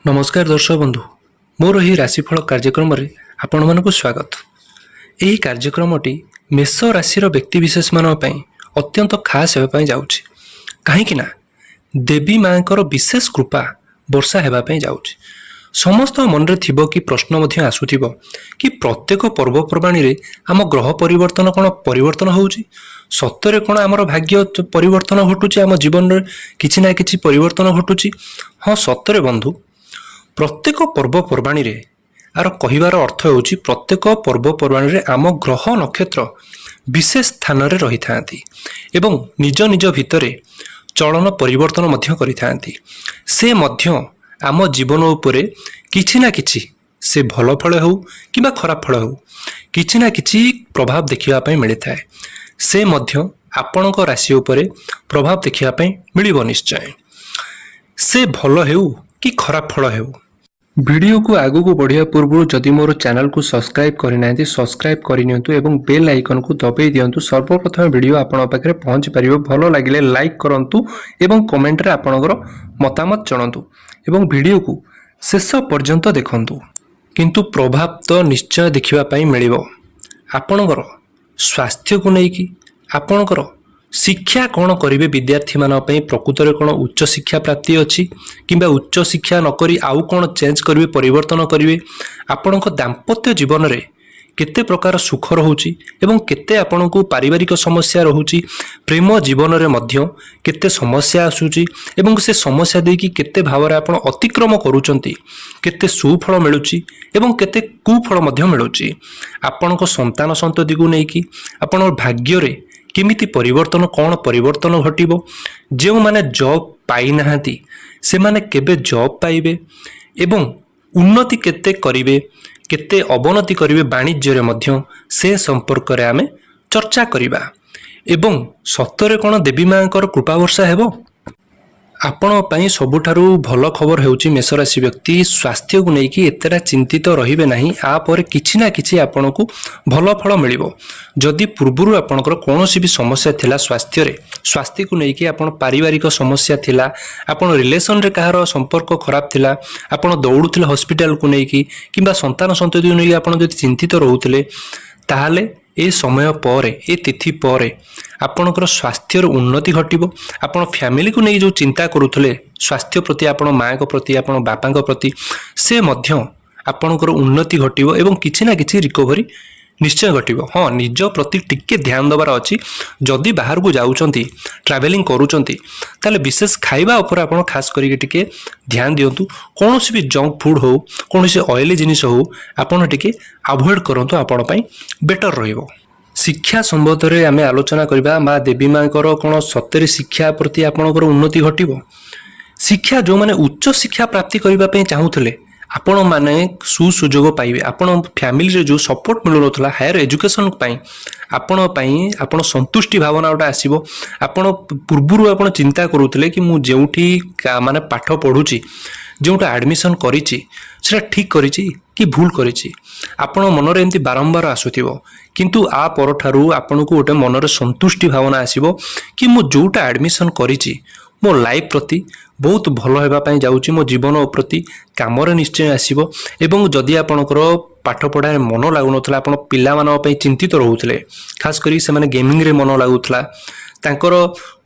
नमस्कार दर्शक बंधु मोर यह राशिफल कार्यक्रम में आपण मानक स्वागत। यही कार्यक्रमटी मेष राशि व्यक्तिशेष मान अत्यंत खास होगापी जाऊँगी कहीं देवी माँ विशेष कृपा वर्षा होगापी जाऊँगी। समस्त मन में थी कि प्रश्न आसूब कि प्रत्येक पर्वपर्वाणी रे आम ग्रह परिवर्तन कौन परिवर्तन होउची सत्तरे कौन आमर भाग्य परिवर्तन घटुची आम जीवन में किछि ना किछि परिवर्तन घटुची। हाँ सत्तरे बंधु प्रत्येक पर्वपर्वाणी रे आर कहिबार अर्थ होउची प्रत्येक पर्वपर्वाणी रे आम ग्रह नक्षत्र विशेष स्थान रे रही थांती एवं निज निज भितरे चलन परिवर्तन मध्य करि थांती। से मध्य आम जीवन उपरे किछि ना किछि से भल फल हो कि खराब फल हो किछि ना किछि प्रभाव देखिबा पई मिलि थाए। से मध्य आपणक राशि उपरे प्रभाव देखिबा पई मिलिबो निश्चय। से भल हेउ कि खराब फल हेउ। वीडियो को आगु को बढ़िया पूर्व जदि मोर चैनल को सब्सक्राइब करना सब्सक्राइब करनियंतु एवं बेल आइकन को दबाई दियंतु। सर्वप्रथम वीडियो आपण पाखरे पहुंच परिबो। भलो लागिले लाइक करंतु एवं कमेंट रे आपणकर मतामत जणांतु एवं वीडियो को शेष पर्यंत देखंतु। किंतु प्रभाव तो निश्चय देखिबा पई मिलिबो। आपणकर स्वास्थ्य को लेकिन आपणकर शिक्षा कौन करेंगे विद्यार्थी मान प्रकृत में कौन उच्च शिक्षा प्राप्ति अच्छी कि उच्च शिक्षा नक आउ कौन चेंज करेंगे परिवर्तन करेंगे। आपण दाम्पत्य जीवन में केते प्रकार सुख रोचे एवं केते आपण को पारिवारिक समस्या रोचे प्रेम जीवन में मध्य केते समस्या आसूची एवं से समस्या देकी केते भाव में आपण अतिक्रम करूचंती केते सुफल मिलुची एवं केते कुफल मध्य मिलुची। आपण संतान संतति को लेकिन आपण भाग्य रे केमिति परिवर्तन कौन परिवर्तन घटिबो। जो माने जॉब पाई नाहांती से माने केबे जॉब पाइबे एवं उन्नति केते करिवे केते अवनति करिवे वाणिज्य रे मध्य से संपर्क रे आमे चर्चा करिबा। एवं सत्तरे कौन देवी मांकर कृपा वर्षा हेबो। आपण पई सबुठारु भल खबर हेउची मेष राशि व्यक्ति स्वास्थ्य को लेकिन एतेरा चिंतित रहिबे नाही। आ पर किछि ना किछि आपण को भल फल मिलिबो। जदि पूर्वरु आपणकर कोनोसी भी समस्या थिला स्वास्थ्य को लेकिन आपण पारिवारिक समस्या थिला आपण रिलेशन रे कहार संपर्क खराब थिला आपण दौड़ुथिले हॉस्पिटल को लेकिन किंबा संतान संतति को लेकिन आपण जदि चिंतित रहउथिले ताहाले ए समय पर ए तिथि पर आपणकर स्वास्थ्यर उन्नति घटिबो। आपण फैमिली को नहीं जो चिंता करुथले स्वास्थ्य प्रति आपण माँ को प्रति आपण बापा को प्रति से मध्य आपणकर उन्नति घटिबो एवं किछि ना किछि रिकवरी निश्चय घटिबो। हाँ निज प्रति टिके ध्यान दबार अछि। जदि बाहर को जाउचंती ट्रैवलिंग करूचंती ताले विशेष खाइबा ऊपर आपण खास करिके टिके ध्यान दियंतु। कोनोसी भी जंक फूड हो कोनोसी ऑयली जिनिस हो आपण टिके अवॉइड करंतु आपण पई बेटर रहिबो। शिक्षा संबंध में आम आलोचना करबा माँ देवी माँ कौन सत्य शिक्षा प्रति आपणकर उन्नति घटिबो। शिक्षा जो माने उच्च शिक्षा प्राप्ति करने चाहूले आपण माने सुसुजोग पाइबे। आपण फैमिली रे जो सपोर्ट मिलु नथला हायर एजुकेशन पाई आपण संतुष्टि भावना गोटे आसीबो। आपण पूर्वरु आपण चिंता करूथले कि मु जेउठी माने पाठ पढुची जोटा एडमिशन करिची सेटा ठीक करिची कि भूल करिची आपण मनरे एमती बारंबार आसुथिबो। किंतु आ परठारु आपण को गोटे मनरे संतुष्टि भावना आसीबो कि मु जोटा एडमिशन करिची मो लाइफ प्रति बहुत भल हेबा पई जाउची मो जीवन प्रति काम रे निश्चय आसीबो। एवं जदि आपणकर पाठ पढ़ा मन लागुनथला आपण पिला मान पई चिंतित रहउथले खास करी से माने गेमिंग रे मन लागुथला तांकर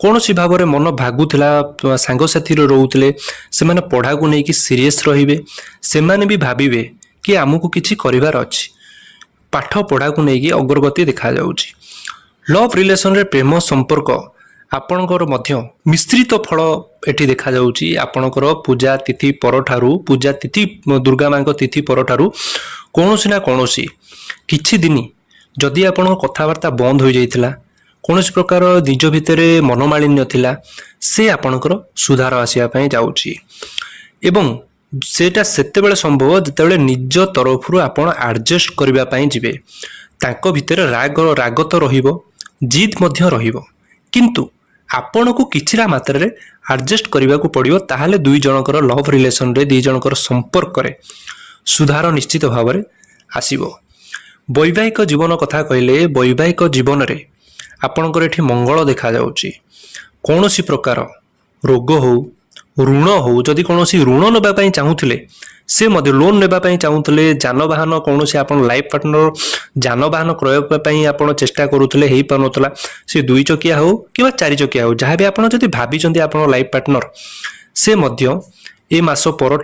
कोनोसी भाव में मन भागुला सांगसाथी रोते से माने पढ़ा को लेकिन सीरीयस रहिबे से माने भी भाबिबे कि आमको किछि करिवार अछि पाठ पढ़ा को लेकिन अग्रगति देखा जाउछि। लव रिलेशन रे प्रेम संपर्क आपणकर मध्य मिश्रित फल एठी देखा जाउछि। आपणकर पूजा तिथि परठारु पूजा तिथि दुर्गा माँ तिथि परठारु कोनोसी ना कोनोसी किछि दिन जदि आपण कथावार्ता बंद हो जाइथिला कौनसी प्रकार निज भितर मनोमालिन्य थिला से आपणकर सुधार आसिया पई जाउछि। एवं सेटा सेतेबेले संभव जेतेबेले निज तरफरु आपण एडजस्ट करिबा पई जिवे। तांको भितर राग तो रहिबो जिद मध्य रहिबो किंतु आपण को किछिरा मात्रा रे एडजस्ट करिबा को पड़िबो। ताहाले दुई जनकर लव रिलेशन रे दुई जनकर संपर्क रे सुधार निश्चित भाव में आसीबो। वैवाहिक जीवन कथा कहले वैवाहिक जीवन रे आपणकर एठी मंगल देखा जाउछि। कौनसी प्रकार रोग हो ऋण हो जदि कौन ऋण नापी चाहूले से लोन नापी चाहूले जानवाहन कौन आप लाइफ पार्टनर जानवाहन क्रय आप चेष्टा करुले हो पार ना सी 2 चकिया हो कि 4 चकिया हो जहाँ भी आप भाई आप लाइफ पार्टनर से ए मास पर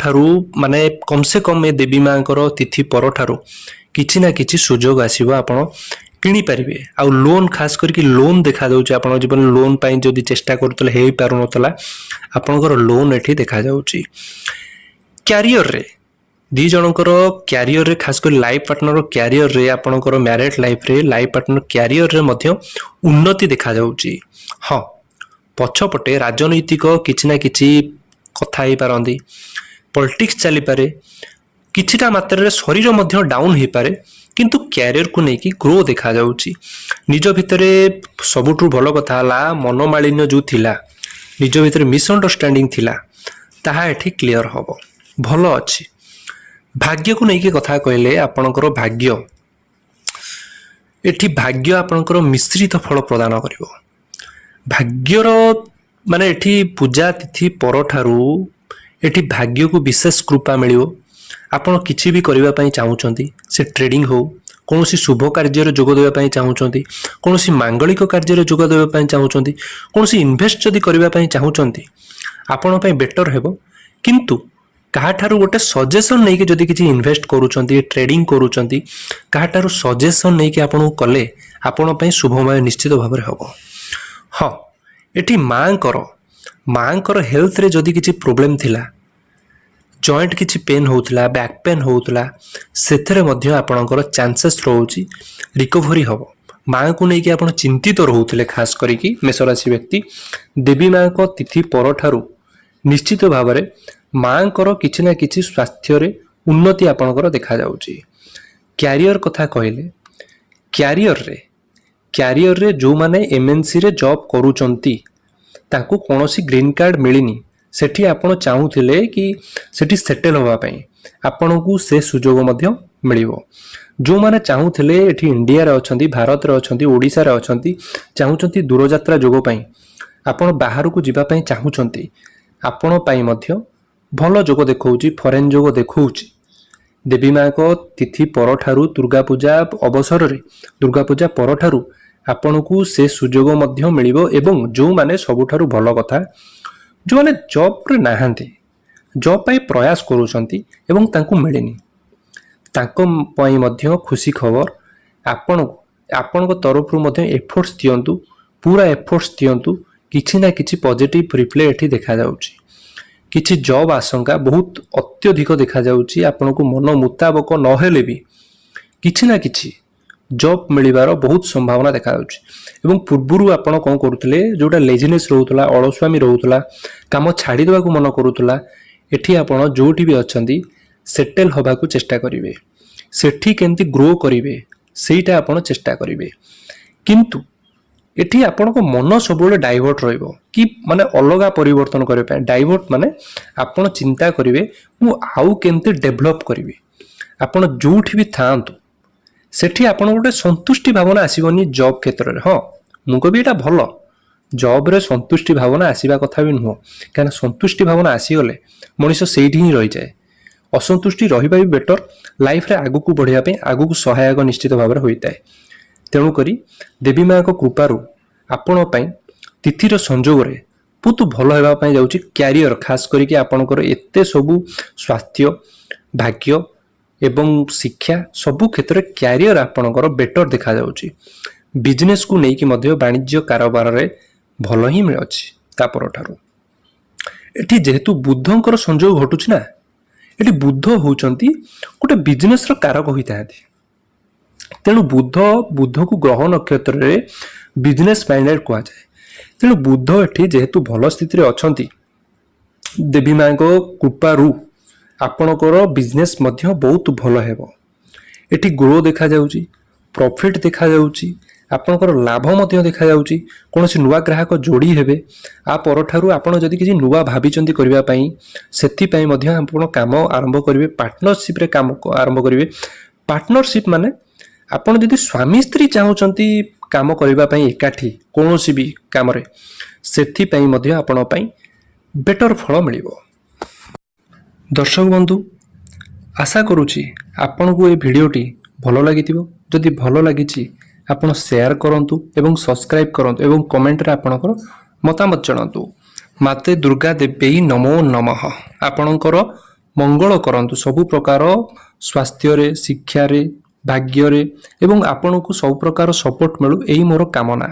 माने कम से कम ए देवी माँ तिथि पर किछि ना किछि सुजोग आसीबो आपण किनी पारिबे आ लोन खास करके लोन देखा जाउछ आपण जीवन लोन पाई जदि चेष्टा करतले हेई पारु नतला आपनकर लोन एठी देखा जाउची कैरियर रे दी जनकर कैरियर रे खास कर लाइफ पार्टनर कैरियर रे आपनकर मैरिड लाइफ रे लाइफ पार्टनर कैरियर रे मध्य उन्नति देखा जाउची हां पछपटे राजनैतिक किछि ना किछि कथा ही पारंदी पॉलिटिक्स चली पारे किछिटा मात्रा रे शरीर मध्य डाउन हो पारे किंतु कैरियर को लेकिन ग्रो देखा जाउची निज भितरे सबुठु भल कथा ला मनोमालिन्य जो थिला निज भितरे मिसअंडरस्टैंडिंग थिला ताहा एठी क्लियर हबो भल अछि भाग्य को लेकिन कथा कहले आपनकर भाग्य एठी भाग्य आपनकर मिश्रित फल प्रदान करिवो भाग्यर माने एठी पूजा तिथि परठारू एठी भाग्य को विशेष कृपा मिलियो आपण किछि भी करिवा पई चाहूचंती से ट्रेडिंग हो कोनोसी शुभ कार्य रे जोग देबा पई चाहूचंती कोनोसी मांगलिक कार्य रे जोग देबा पई चाहूचंती कोनोसी इन्वेस्ट जदी करिवा पई चाहूचंती आपण पई बेटर हेबो किंतु काहाठारू गोटे सजेशन नै कि जदी किछि इन्वेस्ट करूचंती ट्रेडिंग करूचंती काहाठारू सजेशन नै कि आपण कले आपण पई शुभमय निश्चित भाबरे हेबो हां एठी मांकर हेल्थ रे जदी किछि प्रॉब्लम थिला जॉइंट किछि पेन होउतला बैक पेन होउतला सेथरे मध्य आपणकर चांसेस रहउची रिकवरी हबो मां को नै कि आपण चिंतित रहउतले खास करी कि मेष राशि व्यक्ति देवी मां को तिथि परठारू निश्चित भाबरे मांकर किछि ना किछि स्वास्थ्य रे उन्नति आपणकर देखा जाउची कैरियर कथा कहले कैरियर रे जो माने एमएनसी रे जॉब करूचंती ताकू कोनोसी ग्रीन कार्ड मिलिनी सेठी आपण चाहूथिले कि सेठी सेटल होवा पई आपणकू से सुजोग मध्य मिलिवो जो माने चाहूथिले एठी इंडिया रे अछंती भारत रे अछंती ओडिसा रे अछंती चाहूचंती दूर यात्रा जोग पई आपण बाहर को जिबा पई चाहूचंती आपण पई मध्य भलो जोग देखौची फॉरेन जोग देखौची देवी मां को तिथि परठारू दुर्गा पूजा अवसर रे दुर्गा पूजा परठारू आपणकू से सुजोग मध्य मिलिवो एवं जो माने सबुठारू भलो कथा जो माने जॉब रे नाहांती जॉब पाई प्रयास करूछंती एवं तांकू मिलेनी तांको पई मध्य खुशी खबर आपण तरफ रु मध्य एफर्ट्स दियंतु पूरा एफर्ट्स दियंतु किछि ना किछि पॉजिटिव रिप्लाई एठी देखा जाउची किछि जॉब आशंका बहुत अत्यधिक देखा जाउची आपनको मन मुताबक न हेले भी किछि ना किछि जॉब मिलिबार बहुत संभावना देखा जाउची एवं पूर्वरु आपण कोन करूतले जोटा लेजिनेस रहउतला अलस्वामी रहउतला काम छाडी देबा को मन करूतला एठी आपण जोठी भी अछंती सेटल होबा को चेष्टा करिवे सेठी केंती ग्रो करिवे सेटा आपण चेष्टा करिवे किंतु एठी आपण को मन सबले डाइवर्ट रहइबो कि माने अलगा परिवर्तन करे पय डाइवर्ट माने आपण चिंता करिवे मु आउ केंती डेवलप करिवे आपण जोठी भी थांतु सेठी आपण गोटे संतुष्टि भावना आसीबनी जॉब क्षेत्र रे हां मु को भी एटा भलो जॉब रे संतुष्टि भावना आसीबा कथा भी नुहो काना संतुष्टि भावना आसी गले मनुष्य सेठी ही रहि जाय असंतुष्टि रहिबा भी बेटर लाइफ रे आगु को बढ़िया पे आगु को सहायक निश्चित भाव रे होइताय तेणु करी देवी मां को कृपारू आपण पई तिथिर संजोग रे बहुत भलो हेबा पई जाउची कैरियर खास करी कि आपनकर एते सबु स्वास्थ्य भाग्य एवं शिक्षा सबु क्षेत्र कैरियर आपनकर बेटर देखा जाउची बिजनेस को नेकी मध्य वाणिज्य कारोबार रे भलो ही मिल अछि तापर ठारू एठी जेहेतु बुद्धंकर संजोग घटुछि ना एठी बुद्ध होउचंती गोटे बिजनेस रो कारक होइताथि तेणु बुद्ध को ग्रह नक्षत्र रे बिजनेस माइंडेड कहा जाए तेणु बुद्ध एठी जेहेतु भल स्थिति रे अछंती देवी मां को कृपारू आपणकर बिजनेस मध्य बहुत भल हेबो एठी ग्रो देखा जाउची प्रॉफिट देखा जाउची आपणकर लाभ मध्य देखा जाउची कोनोसी नुवा ग्राहक जोड़ी हेबे आ परठारू आपण जदी किछि नुवा भाबिचंती करबा पई सेति पई मध्य आपण काम आरंभ करिवे पार्टनरशिप रे काम आरंभ करिवे पार्टनरशिप माने आपण जदी स्वामी स्त्री चाहूचंती काम करबा पई एकाठी कोनोसी भी काम रे सेति पई मध्य आपण पई ବେଟର ଫଳ ମିଳିବ। ଦର୍ଶକ ବନ୍ଧୁ, ଆଶା କରୁଛି ଆପଣଙ୍କୁ ଏ ଭିଡ଼ିଓଟି ଭଲ ଲାଗିଥିବ। ଯଦି ଭଲ ଲାଗିଛି ଆପଣ ସେୟାର କରନ୍ତୁ ଏବଂ ସବସ୍କ୍ରାଇବ୍ କରନ୍ତୁ ଏବଂ କମେଣ୍ଟରେ ଆପଣଙ୍କର ମତାମତ ଜଣାନ୍ତୁ। ମାତେ ଦୁର୍ଗା ଦେବୀ ନମୋ ନମଃ। ଆପଣଙ୍କର ମଙ୍ଗଳ କରନ୍ତୁ ସବୁ ପ୍ରକାର ସ୍ୱାସ୍ଥ୍ୟରେ, ଶିକ୍ଷାରେ, ଭାଗ୍ୟରେ ଏବଂ ଆପଣଙ୍କୁ ସବୁ ପ୍ରକାର ସପୋର୍ଟ ମିଳୁ, ଏହି ମୋର କାମନା।